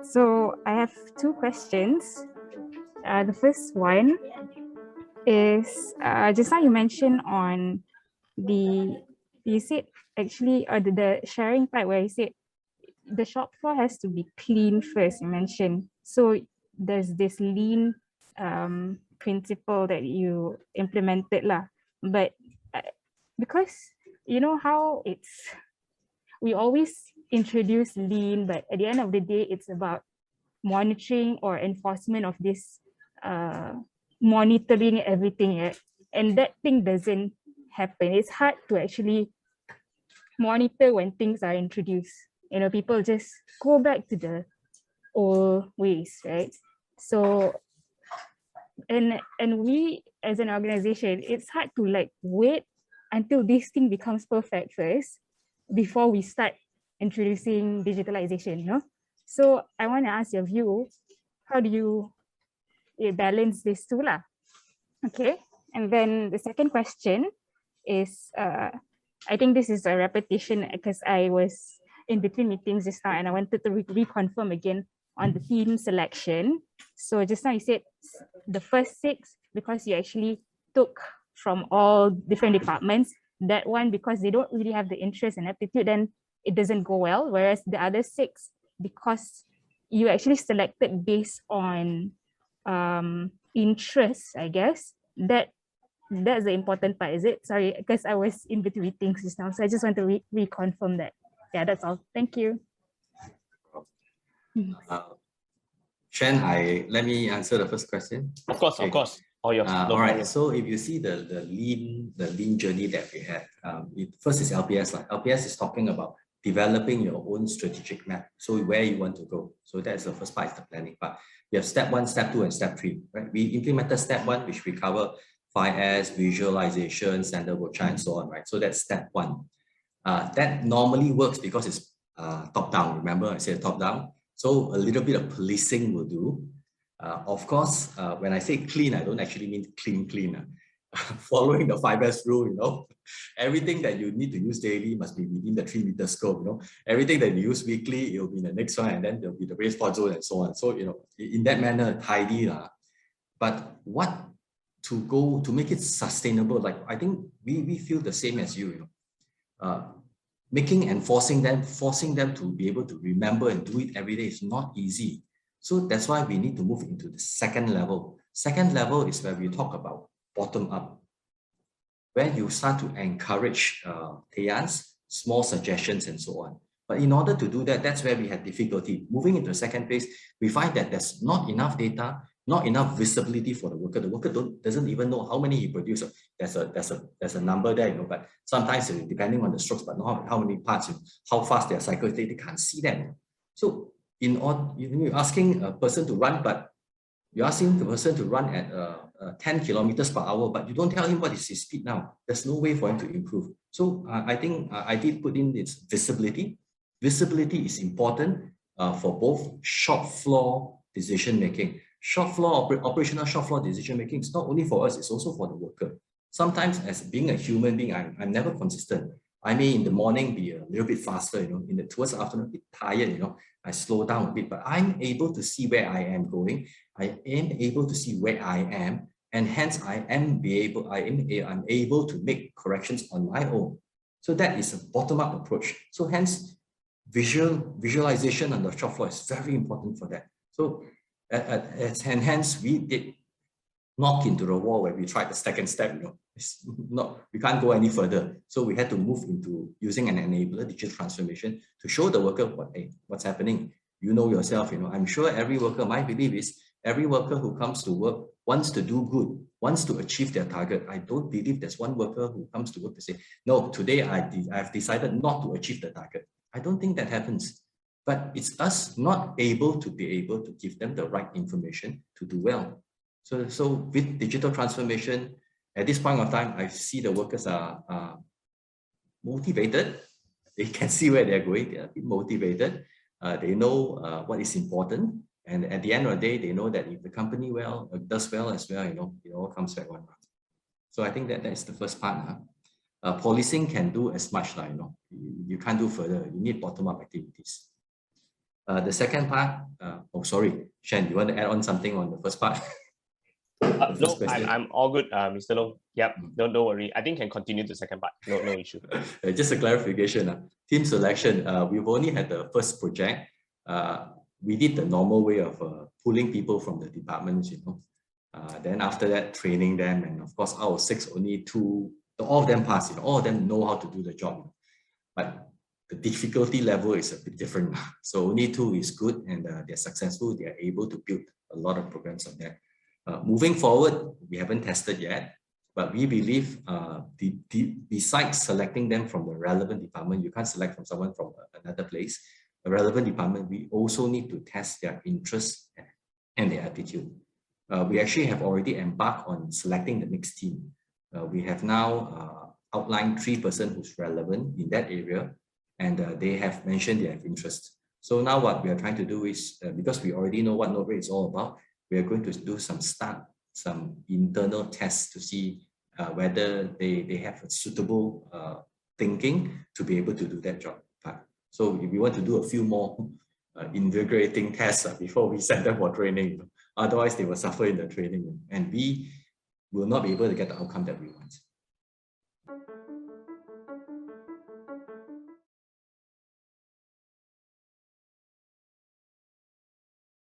So I have two questions. The first one is just now you mentioned on you said actually the sharing part where you said the shop floor has to be clean first, you mentioned. So there's this lean principle that you implemented lah. But because you know how we always introduce lean, but at the end of the day, it's about monitoring or enforcement of this monitoring everything, right? And that thing doesn't happen. It's hard to actually monitor when things are introduced. You know, people just go back to the old ways, right? So and we as an organization, it's hard to like wait until this thing becomes perfect first before we start introducing digitalization, you know? So I want to ask your view, how do you balance these two lah? Okay, and then the second question is, I think this is a repetition because I was in between meetings just now and I wanted to reconfirm again on the team selection. So just now you said the first 6 because you actually took from all different departments. That one because they don't really have the interest and aptitude, then it doesn't go well. Whereas the other 6 because you actually selected based on interest, I guess. That's the important part, is it? Sorry, because I was in between things just now, so I just want to reconfirm that. Yeah, that's all. Thank you. Shen, let me answer the first question. Of course, okay. Of course. Oh, yes. All right. So if you see the lean journey that we had, first is LPS. LPS is talking about developing your own strategic map. So where you want to go. So that's the first part, is the planning part. We have step 1, step 2, and step 3. Right? We implemented step 1, which we cover 5S, visualization, standard work chart, and so on. Right. So that's step 1. That normally works because it's top down. Remember, I said top down. So a little bit of policing will do. Of course, when I say clean, I don't actually mean clean. Following the 5S rule, you know, everything that you need to use daily must be within the 3-meter scope, you know. Everything that you use weekly, it will be in the next one, and then there'll be the raised spot zone and so on. So, you know, in that manner, tidy. But what to make it sustainable, like I think we feel the same as you, making and forcing them to be able to remember and do it every day is not easy. So that's why we need to move into the second level. Second level is where we talk about bottom up, where you start to encourage提案, small suggestions and so on. But in order to do that, that's where we had difficulty. Moving into the second phase, we find that there's not enough data, not enough visibility for the worker. The worker doesn't even know how many he produces. There's a number there, you know, but sometimes depending on the strokes, but not how many parts, how fast their cycles, they can't see them. So you're asking a person to run, but you're asking the person to run at 10 kilometers per hour, but you don't tell him what is his speed now. There's no way for him to improve. So I think I did put in its visibility. Visibility is important for both shop floor decision making. Operational shop floor decision making is not only for us, it's also for the worker. Sometimes as being a human being, I'm never consistent. I may in the morning be a little bit faster, you know, towards the afternoon, a bit tired, you know, I slow down a bit, but I'm able to see where I am going. I am able to see where I am, and hence I am able to make corrections on my own. So that is a bottom-up approach. So hence, visualization on the shop floor is very important for that. So and hence we did knock into the wall where we tried the second step, you know, we can't go any further. So we had to move into using an enabler, digital transformation, to show the worker what's happening. You know yourself, you know, I'm sure every worker, my belief is every worker who comes to work wants to do good, wants to achieve their target. I don't believe there's one worker who comes to work to say, no, today I've decided not to achieve the target. I don't think that happens. But it's us not able to give them the right information to do well. So with digital transformation, at this point of time, I see the workers are motivated. They can see where they're going. They are motivated. They know what is important. And at the end of the day, they know that if the company does well as well, you know, it all comes back one round. So I think that is the first part. Policing can do as much, you know. You can't do further. You need bottom-up activities. The second part, oh, sorry, Shen, you want to add on something on the first part? No, I'm all good, Mr. Loong. Yep, don't worry. I think can continue the second part. No issue. Just a clarification. Team selection, we've only had the first project. We did the normal way of pulling people from the departments, then after that, training them. And of course, out of 6, only 2, all of them passed, all of them know how to do the job. But the difficulty level is a bit different. So only 2 is good, and they're successful. They're able to build a lot of programs on that. Moving forward, we haven't tested yet, but we believe besides selecting them from the relevant department, you can't select from someone from another place, a relevant department, we also need to test their interests and their attitude. We actually have already embarked on selecting the next team. We have now outlined 3 persons who's relevant in that area, and they have mentioned they have interest. So now what we are trying to do is, because we already know what Node-RED is all about, we are going to do some internal tests to see whether they have a suitable thinking to be able to do that job. So we want to do a few more invigorating tests before we send them for training. Otherwise, they will suffer in the training, and we will not be able to get the outcome that we want.